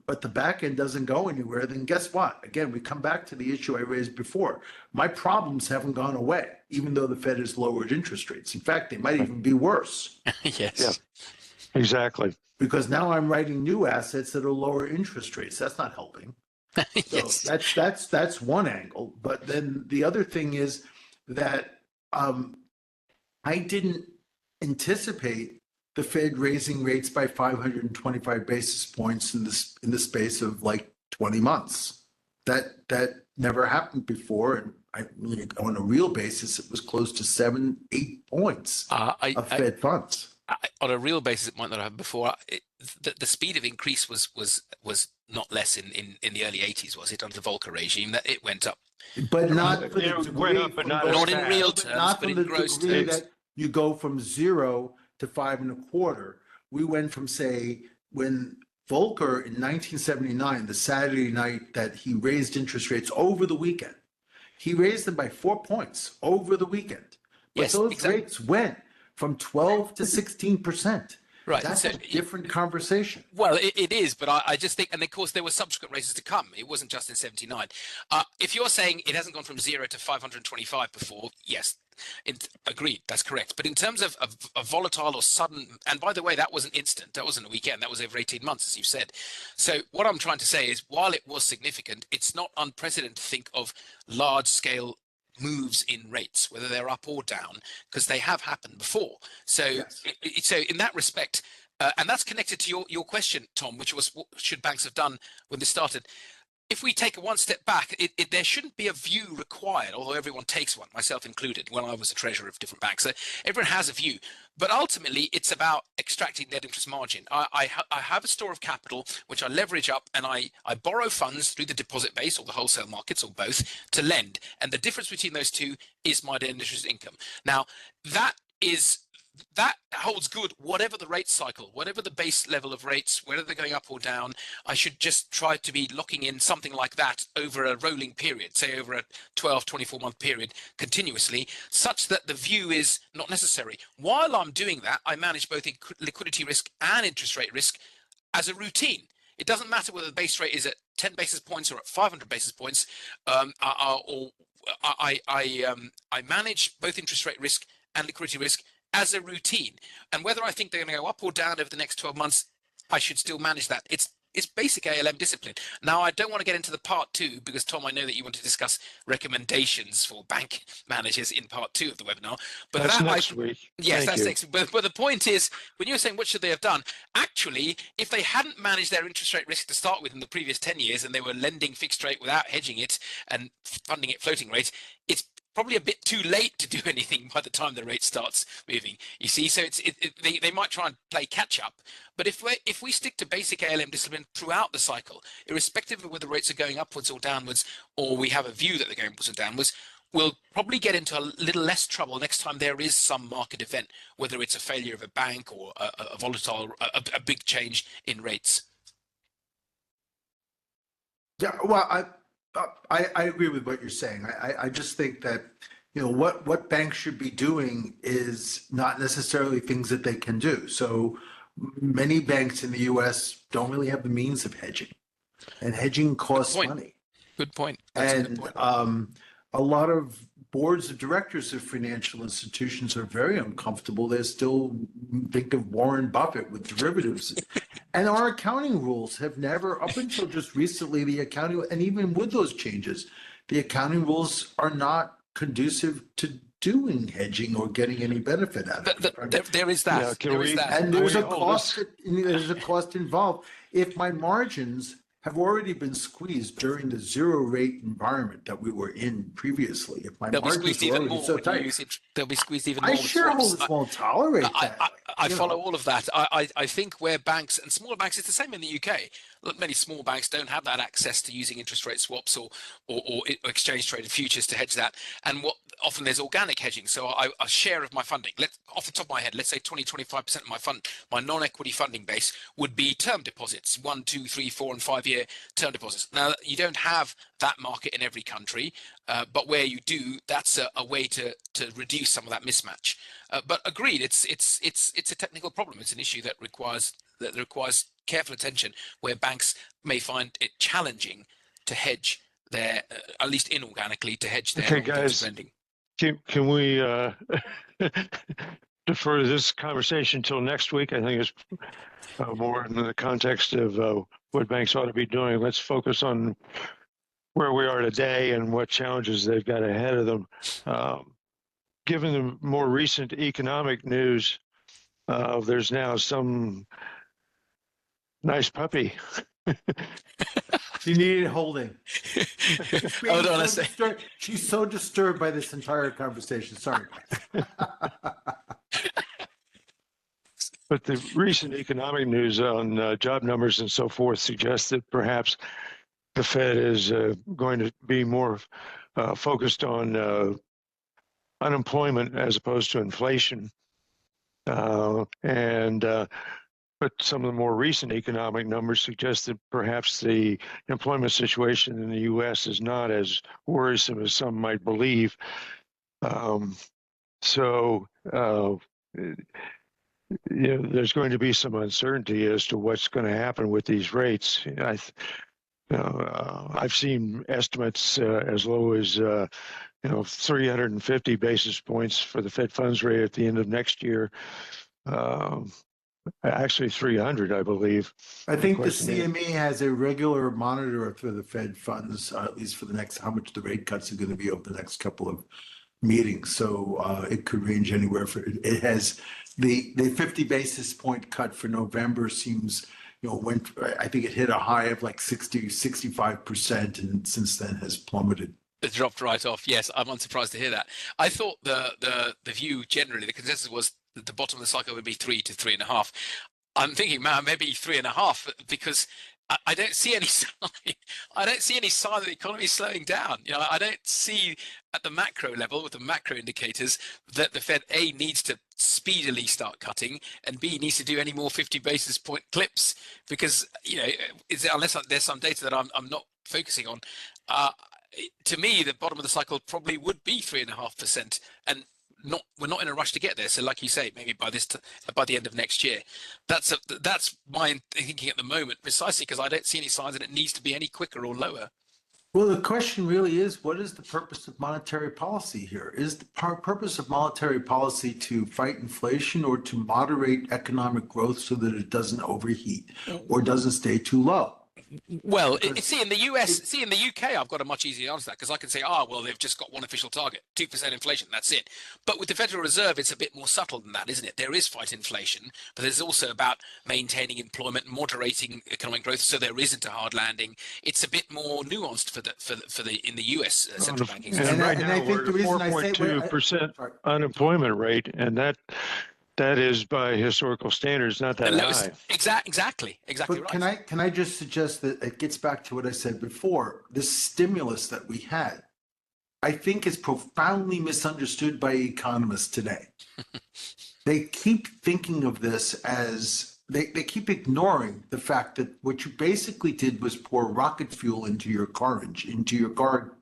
but the back end doesn't go anywhere, then guess what? Again, we come back to the issue I raised before. My problems haven't gone away, even though the Fed has lowered interest rates. In fact, they might even be worse. Yes. Yeah, exactly. because now I'm writing new assets that are lower interest rates. That's not helping. So Yes. that's one angle. But then the other thing is that I didn't anticipate the Fed raising rates by 525 basis points in the space of like 20 months. That never happened before, and on a real basis, it was close to 7-8 points of Fed funds. On a real basis, it might not have before. The speed of increase was not less in the early 80s, was it, under the Volcker regime? That it went up, But not for the It degree, went up, but not as not in fast. real terms, not but from in the gross degree terms. that you go from 0 to 5.25. We went from, say, when Volcker in 1979, the Saturday night that he raised interest rates over the weekend, he raised them by 4 points over the weekend. But Yes, those exactly. rates went from 12 to 16%. Right. That's So a different conversation. well, it is, but I just think, and of course there were subsequent raises to come. It wasn't just in 79. If you're saying it hasn't gone from 0 to 525 before, yes, agreed, that's correct. But in terms of a volatile or sudden, and by the way, that wasn't instant, that wasn't a weekend, that was over 18 months, as you said. So what I'm trying to say is, while it was significant, it's not unprecedented to think of large scale moves in rates, whether they're up or down, because they have happened before. So, Yes. so in that respect, and that's connected to your question, Tom, which was what should banks have done when this started? If we take one step back, there shouldn't be a view required, although everyone takes one, myself included, when I was a treasurer of different banks. So everyone has a view. But ultimately, it's about extracting net interest margin. I have a store of capital, which I leverage up, and I borrow funds through the deposit base or the wholesale markets or both to lend. And the difference between those two is my net interest income. Now, that holds good whatever the rate cycle, whatever the base level of rates, whether they're going up or down. I should just try to be locking in something like that over a rolling period, say over a 12, 24-month period continuously, such that the view is not necessary. While I'm doing that, I manage both liquidity risk and interest rate risk as a routine. It doesn't matter whether the base rate is at 10 basis points or at 500 basis points, or I manage both interest rate risk and liquidity risk as a routine. And whether I think they're going to go up or down over the next 12 months, I should still manage that. It's basic ALM discipline. Now, I don't want to get into the part 2 because, Tom, I know that you want to discuss recommendations for bank managers in part 2 of the webinar. But That's that next week. Yes, Thank that's you. next. But the point is, when you're saying what should they have done, actually, if they hadn't managed their interest rate risk to start with in the previous 10 years and they were lending fixed rate without hedging it and funding it floating rate, it's probably a bit too late to do anything by the time the rate starts moving. You see, so they might try and play catch up. But if we stick to basic ALM discipline throughout the cycle, irrespective of whether rates are going upwards or downwards, or we have a view that they're going upwards or downwards, we'll probably get into a little less trouble next time there is some market event, whether it's a failure of a bank or a volatile, a big change in rates. Yeah, well, I agree with what you're saying. I just think that, what banks should be doing is not necessarily things that they can do. So many banks in the US don't really have the means of hedging, and hedging costs money. Good point. That's a good point. A lot of boards of directors of financial institutions are very uncomfortable. They still think of Warren Buffett with derivatives. And our accounting rules have never, up until just recently, and even with those changes, the accounting rules are not conducive to doing hedging or getting any benefit out of it. There is that. Yeah, And there's a cost. There's a cost involved. If my margins have already been squeezed during the zero rate environment that we were in previously, if my They'll be margins squeezed are even already more. so tight, They'll be squeezed even more. my with shareholders swaps. won't tolerate that. I follow all of that. I think where banks and smaller banks, it's the same in the UK. Many small banks don't have that access to using interest rate swaps or exchange traded futures to hedge that. And often there's organic hedging. So a share of my funding, off the top of my head, let's say 20-25% of my non-equity funding base would be term deposits, 1, 2, 3, 4, and 5 year term deposits. Now, you don't have that market in every country, but where you do, that's a way to reduce some of that mismatch. But agreed, it's a technical problem. It's an issue that requires careful attention, where banks may find it challenging to hedge their, at least inorganically, to hedge their Okay, guys, lending. can we defer this conversation till next week. I think it's more in the context of what banks ought to be doing. Let's focus on where we are today and what challenges they've got ahead of them. Given the more recent economic news, there's now some nice puppy. She needed holding. Hold on a second. She's so disturbed by this entire conversation. Sorry. But the recent economic news on job numbers and so forth suggests that perhaps the Fed is going to be more focused on unemployment as opposed to inflation. But some of the more recent economic numbers suggest that perhaps the employment situation in the U.S. is not as worrisome as some might believe. There's going to be some uncertainty as to what's going to happen with these rates. I've seen estimates as low as 350 basis points for the Fed funds rate at the end of next year. Actually 300, I believe. I think the CME has a regular monitor for the Fed funds, at least for the next, how much the rate cuts are going to be over the next couple of meetings. So it could range anywhere it has the 50 basis point cut for November seems, I think it hit a high of like 65%, and since then has plummeted. It dropped right off. Yes, I'm unsurprised to hear that. I thought the view generally, the consensus was that the bottom of the cycle would be 3 to 3.5. I'm thinking, man, maybe 3.5, because I don't see any sign. I don't see any sign that the economy is slowing down. I don't see at the macro level with the macro indicators that the Fed A needs to speedily start cutting, and B needs to do any more 50 basis point clips, because unless there's some data that I'm not focusing on. To me, the bottom of the cycle probably would be 3.5%, and we're not in a rush to get there. So, like you say, maybe by the end of next year. That's my thinking at the moment, precisely because I don't see any signs that it needs to be any quicker or lower. Well, the question really is, what is the purpose of monetary policy here? Is the purpose of monetary policy to fight inflation or to moderate economic growth so that it doesn't overheat or doesn't stay too low? Well, see, in the US, in the UK, I've got a much easier answer to that, because I can say, well, they've just got one official target, 2% inflation, that's it. But with the Federal Reserve, it's a bit more subtle than that, isn't it? There is fight inflation, but there's also about maintaining employment, moderating economic growth, so there isn't a hard landing. It's a bit more nuanced in the US central banking system. And right now we're at 4.2% unemployment rate, and that is by historical standards not that high. Exactly but right. Can I just suggest that it gets back to what I said before? This stimulus that we had, I think, is profoundly misunderstood by economists today. They keep thinking of this as they keep ignoring the fact that what you basically did was pour rocket fuel into your car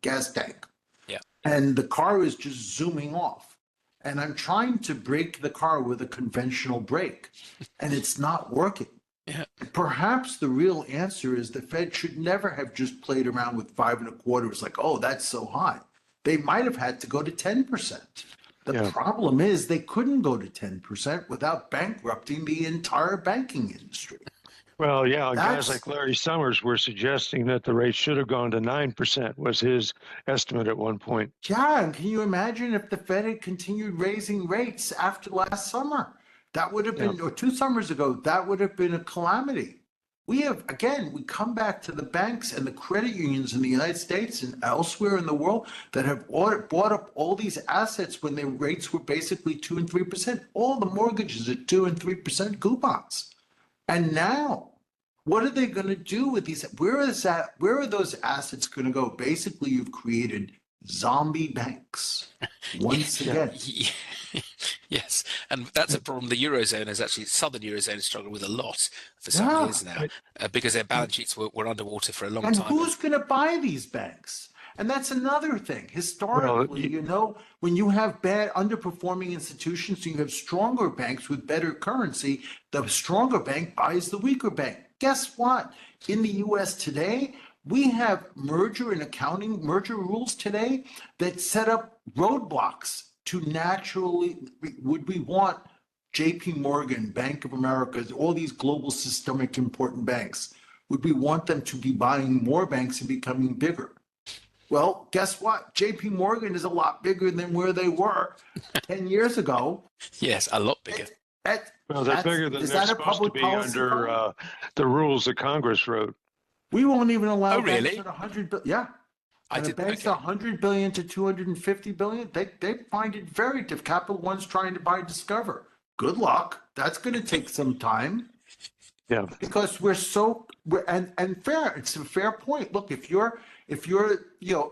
gas tank. Yeah. And the car is just zooming off. And I'm trying to brake the car with a conventional brake, and it's not working. Yeah. Perhaps the real answer is the Fed should never have just played around with 5.25. It's like, oh, that's so high. They might have had to go to 10%. The problem is they couldn't go to 10% without bankrupting the entire banking industry. Well, guys like Larry Summers were suggesting that the rate should have gone to 9%, was his estimate at one point. Yeah, and can you imagine if the Fed had continued raising rates after last summer? That would have been, or 2 summers ago, that would have been a calamity. We come back to the banks and the credit unions in the United States and elsewhere in the world that have bought up all these assets when their rates were basically 2 and 3%. All the mortgages at 2 and 3% coupons. And now, what are they going to do with these? Where are those assets going to go? Basically, you've created zombie banks once again. Yes, and that's a problem the Eurozone has actually, southern Eurozone has struggled with a lot for some years now, because their balance sheets were underwater for a long time. And who's going to buy these banks? And that's another thing. Historically, when you have bad underperforming institutions, you have stronger banks with better currency, the stronger bank buys the weaker bank. Guess what? In the US today, we have merger rules today that set up roadblocks to naturally, would we want JP Morgan, Bank of America, all these global systemic important banks, would we want them to be buying more banks and becoming bigger? Well, guess what? JP Morgan is a lot bigger than where they were 10 years ago. Yes, a lot bigger. Well, they're bigger than is they're that a supposed to public be policy under call? the rules that Congress wrote. We won't even allow Oh, banks really? at 100 billion. Yeah. I And did. banks Okay. 100 billion to 250 billion, they find it very difficult. Capital One's trying to buy Discover. Good luck. That's going to take some time. Yeah. Because and fair, it's a fair point. Look, if you're,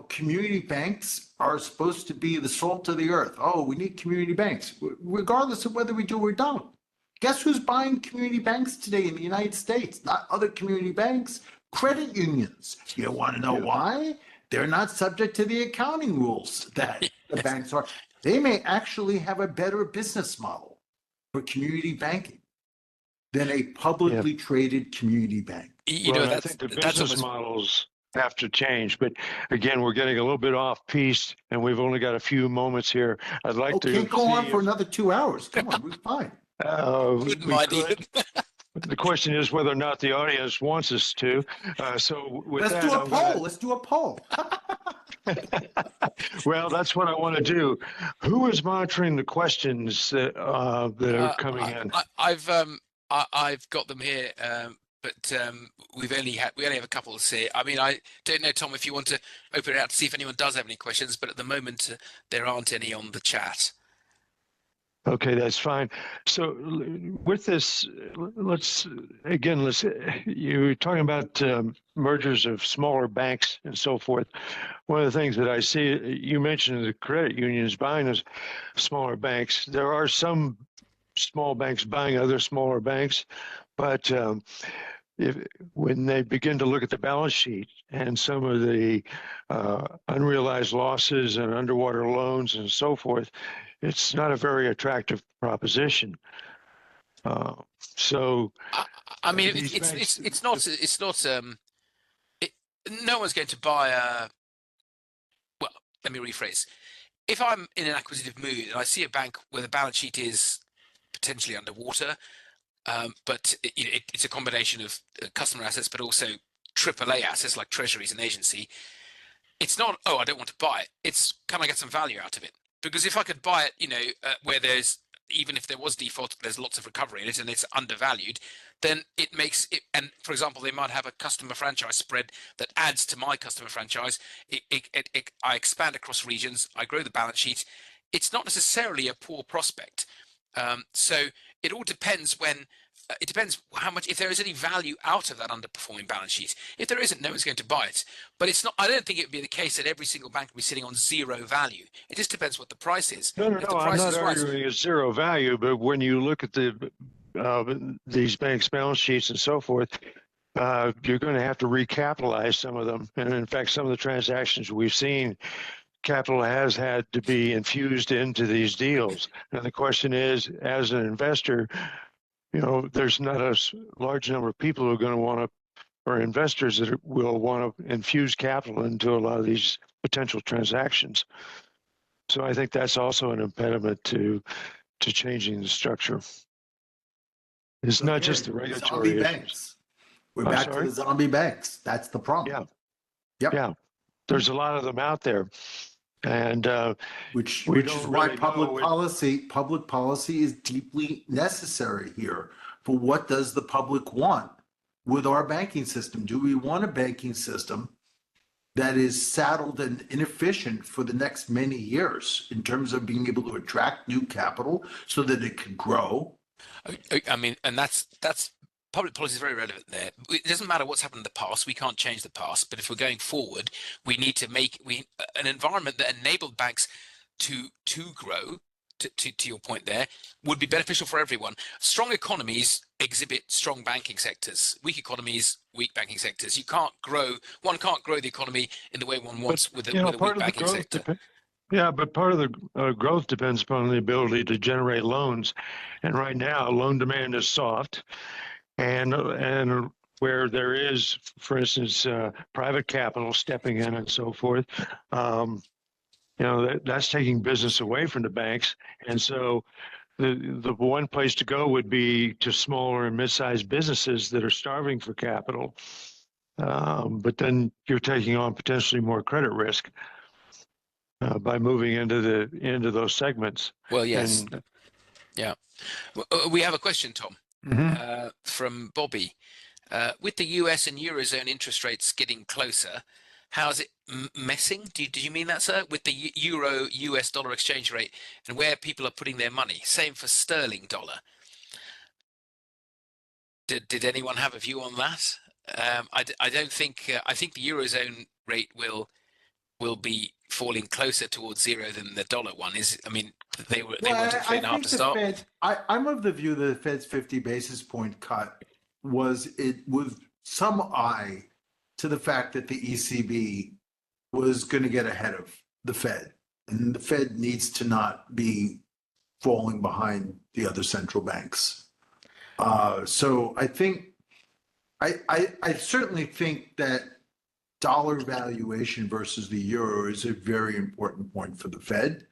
community banks are supposed to be the salt of the earth. Oh, we need community banks, regardless of whether we do or don't. Guess who's buying community banks today in the United States? Not other community banks, credit unions. You want to know why? They're not subject to the accounting rules that the banks are. They may actually have a better business model for community banking than a publicly traded community bank. I think the business models have to change. But again, we're getting a little bit off piece, and we've only got a few moments here. I'd like to can't go on for another 2 hours. Come on, we're fine. Wouldn't mind even. The question is whether or not the audience wants us to. So with Let's that, do a poll. Let's do a poll. Well, that's what I want to do. Who is monitoring the questions that are coming in? I've got them here, but we only have a couple to see. I mean, I don't know, Tom, if you want to open it out to see if anyone does have any questions, but at the moment there aren't any on the chat. Okay, that's fine. So with this, you were talking about mergers of smaller banks and so forth. One of the things that I see, you mentioned the credit unions buying those smaller banks. There are some small banks buying other smaller banks, but when they begin to look at the balance sheet and some of the unrealized losses and underwater loans and so forth, it's not a very attractive proposition. So, I mean, it's not. No one's going to buy a. Well, let me rephrase. If I'm in an acquisitive mood and I see a bank where the balance sheet is potentially underwater, but it's a combination of customer assets, but also AAA assets like treasuries and agency. It's not, oh, I don't want to buy it. It's, can I get some value out of it? Because if I could buy it, where there's, even if there was default, there's lots of recovery in it and it's undervalued, then it makes it, and for example, they might have a customer franchise spread that adds to my customer franchise. I expand across regions, I grow the balance sheet. It's not necessarily a poor prospect. So it all depends it depends how much, if there is any value out of that underperforming balance sheet. If there isn't, no one's going to buy it. But it's not, I don't think it would be the case that every single bank will be sitting on zero value. It just depends what the price is. No, I'm not arguing it's zero value, but when you look at these banks' balance sheets and so forth, you're going to have to recapitalize some of them. And in fact, some of the transactions we've seen, capital has had to be infused into these deals. And the question is, as an investor, there's not a large number of people who are going to want to, or investors that will want to infuse capital into a lot of these potential transactions. So I think that's also an impediment to changing the structure. It's not just the regulatory zombie banks. We're back to the zombie banks. That's the problem. Yeah. Yep. Yeah. There's a lot of them out there. And which is why public policy is deeply necessary here. For what does the public want with our banking system? Do we want a banking system that is saddled and inefficient for the next many years in terms of being able to attract new capital so that it can grow? I mean, and that's public policy is very relevant there. It doesn't matter what's happened in the past. We can't change the past. But if we're going forward, we need to make an environment that enabled banks to grow, to your point there, would be beneficial for everyone. Strong economies exhibit strong banking sectors. Weak economies, weak banking sectors. One can't grow the economy in the way one wants with a weak banking sector. Yeah, but part of the growth depends upon the ability to generate loans. And right now, loan demand is soft. And where there is, for instance, private capital stepping in and so forth, that's taking business away from the banks. And so the one place to go would be to smaller and mid-sized businesses that are starving for capital. But then you're taking on potentially more credit risk by moving into those segments. Well, yes. And Yeah. We have a question, Tom, from Bobby. With the US and Eurozone interest rates getting closer, how's it messing? Do you mean that, sir? With the Euro-US dollar exchange rate and where people are putting their money? Same for sterling dollar. Did anyone have a view on that? I don't think. I think the Eurozone rate will be falling closer towards zero than the dollar one is. I mean, they wanted 3.5 to start. Fed, I'm of the view that the Fed's 50 basis point cut was with some eye to the fact that the ECB was going to get ahead of the Fed, and the Fed needs to not be falling behind the other central banks. So I think, I certainly think that dollar valuation versus the euro is a very important point for the Fed.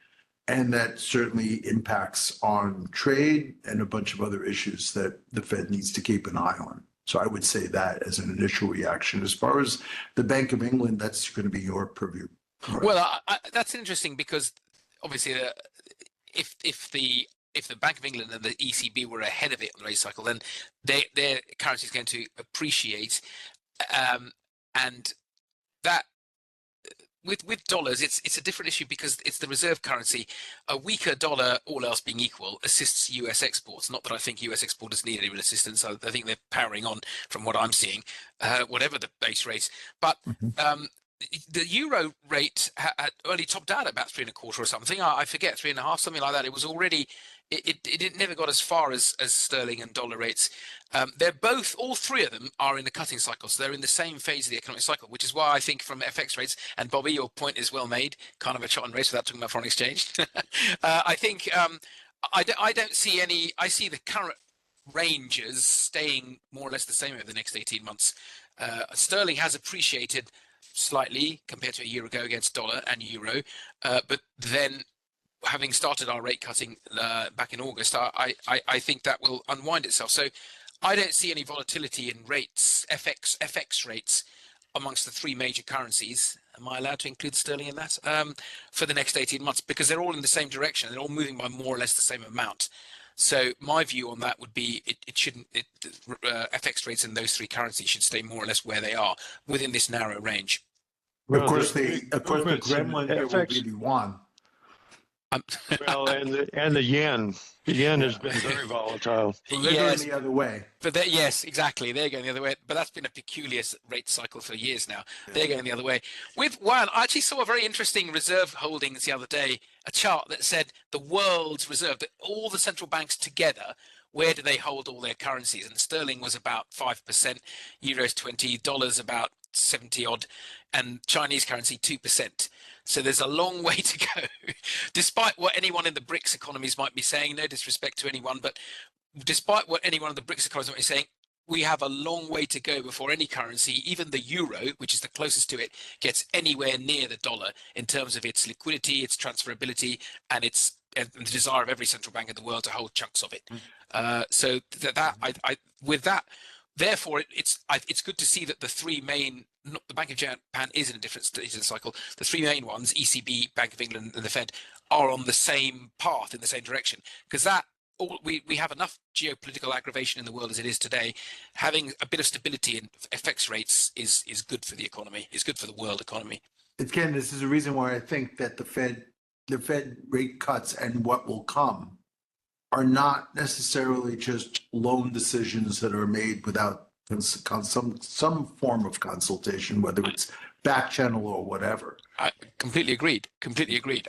And that certainly impacts on trade and a bunch of other issues that the Fed needs to keep an eye on. So I would say that as an initial reaction. As far as the Bank of England, that's going to be your purview. Right. Well, that's interesting because obviously if the Bank of England and the ECB were ahead of it on the rate cycle, then their currency is going to appreciate, and that. With dollars, it's a different issue because it's the reserve currency. A weaker dollar, all else being equal, assists US exports. Not that I think US exporters need any real assistance. I think they're powering on from what I'm seeing, whatever the base rate. But the euro rate had only topped out at about 3.25 or something. I forget, 3.5, something like that. It was already. It never got as far as sterling and dollar rates. They're both, all three of them are in the cutting cycle. So they're in the same phase of the economic cycle, which is why I think from FX rates, and Bobby, your point is well made, kind of a shot on race without talking about foreign exchange. I think I don't see any, I see the current ranges staying more or less the same over the next 18 months. Sterling has appreciated slightly compared to a year ago against dollar and euro, but then having started our rate cutting back in August, I think that will unwind itself. So I don't see any volatility in rates, FX rates amongst the three major currencies. Am I allowed to include sterling in that? For the next 18 months, because they're all in the same direction. They're all moving by more or less the same amount. So my view on that would be FX rates in those three currencies should stay more or less where they are within this narrow range. Of course, the gremlin here will be the yuan. Well, and the yen. The yen has been very volatile. They're going the other way. But yes, exactly. They're going the other way. But that's been a peculiar rate cycle for years now. Yeah. They're going the other way. With yuan, I actually saw a very interesting reserve holdings the other day, a chart that said the world's reserve, that all the central banks together, where do they hold all their currencies? And sterling was about 5%, euros 20, dollars about 70 odd, and Chinese currency 2%. So there's a long way to go, despite what anyone in the BRICS economies might be saying. No disrespect to anyone, but despite what anyone in the BRICS economies might be saying, we have a long way to go before any currency, even the euro, which is the closest to it, gets anywhere near the dollar in terms of its liquidity, its transferability, and the desire of every central bank in the world to hold chunks of it. So with that. Therefore, it's good to see that the three main, the Bank of Japan is in a different stage of the cycle. The three main ones, ECB, Bank of England, and the Fed, are on the same path in the same direction. Because we have enough geopolitical aggravation in the world as it is today. Having a bit of stability in FX rates is good for the economy. Is good for the world economy. Again, this is a reason why I think that the Fed rate cuts and what will come are not necessarily just loan decisions that are made without some form of consultation, whether it's back channel or whatever. I completely agreed. Completely agreed.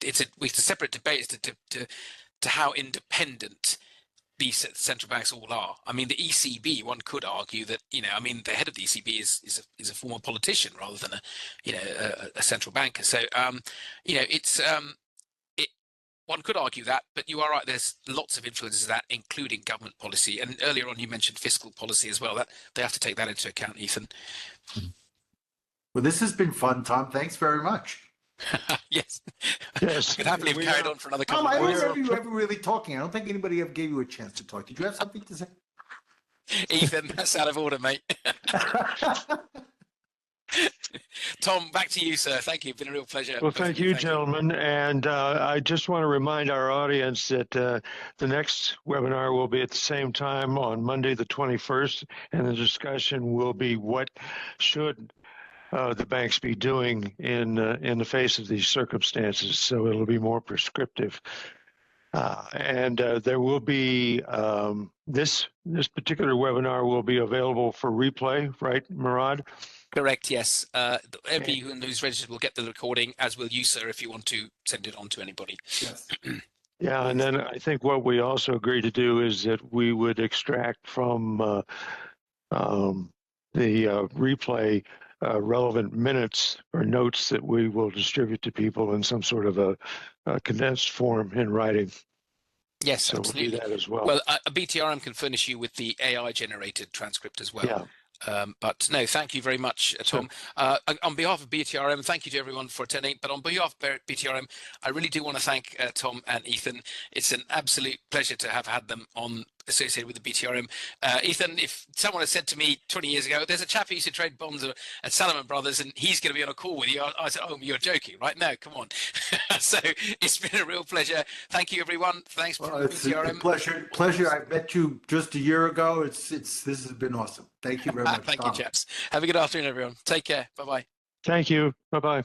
It's a separate debate to how independent these central banks all are. I mean, the ECB, one could argue that, I mean, the head of the ECB is a former politician rather than a central banker. So, it's one could argue that, but you are right. There's lots of influences of that, including government policy. And earlier on, you mentioned fiscal policy as well. That they have to take that into account, Ethan. Well, this has been fun, Tom. Thanks very much. Yes. Yes. I could happily have carried on for another Tom, couple I of don't hours. remember you ever really talking. I don't think anybody ever gave you a chance to talk. Did you have something to say? Ethan, that's out of order, mate. Tom, back to you, sir. Thank you. It's been a real pleasure. Well, Both of thank you, Thank you. gentlemen. And I just want to remind our audience that the next webinar will be at the same time on Monday, the 21st, and the discussion will be what should the banks be doing in the face of these circumstances. So it'll be more prescriptive. And there will be this particular webinar will be available for replay, right, Moorad? Correct, yes. Everyone who's registered will get the recording, as will you, sir, if you want to send it on to anybody. Yes. Yeah, and then I think what we also agreed to do is that we would extract from the replay relevant minutes or notes that we will distribute to people in some sort of a condensed form in writing. Yes, So absolutely. we'll do that as well. Well, a BTRM can furnish you with the AI-generated transcript as well. Yeah. But no, thank you very much, Tom. On behalf of BTRM, thank you to everyone for attending. But on behalf of BTRM, I really do want to thank Tom and Ethan. It's an absolute pleasure to have had them on associated with the BTRM. Ethan, if someone had said to me 20 years ago, there's a chap who used to trade bonds at Salomon Brothers and he's going to be on a call with you, I said, oh, you're joking, right? No, come on. So it's been a real pleasure. Thank you, everyone. Thanks for It's BTRM. a pleasure. I met you just a year ago. This has been awesome. Thank you very much. Thank Tom. you, chaps. Have a good afternoon, everyone. Take care. Bye-bye. Thank you. Bye-bye.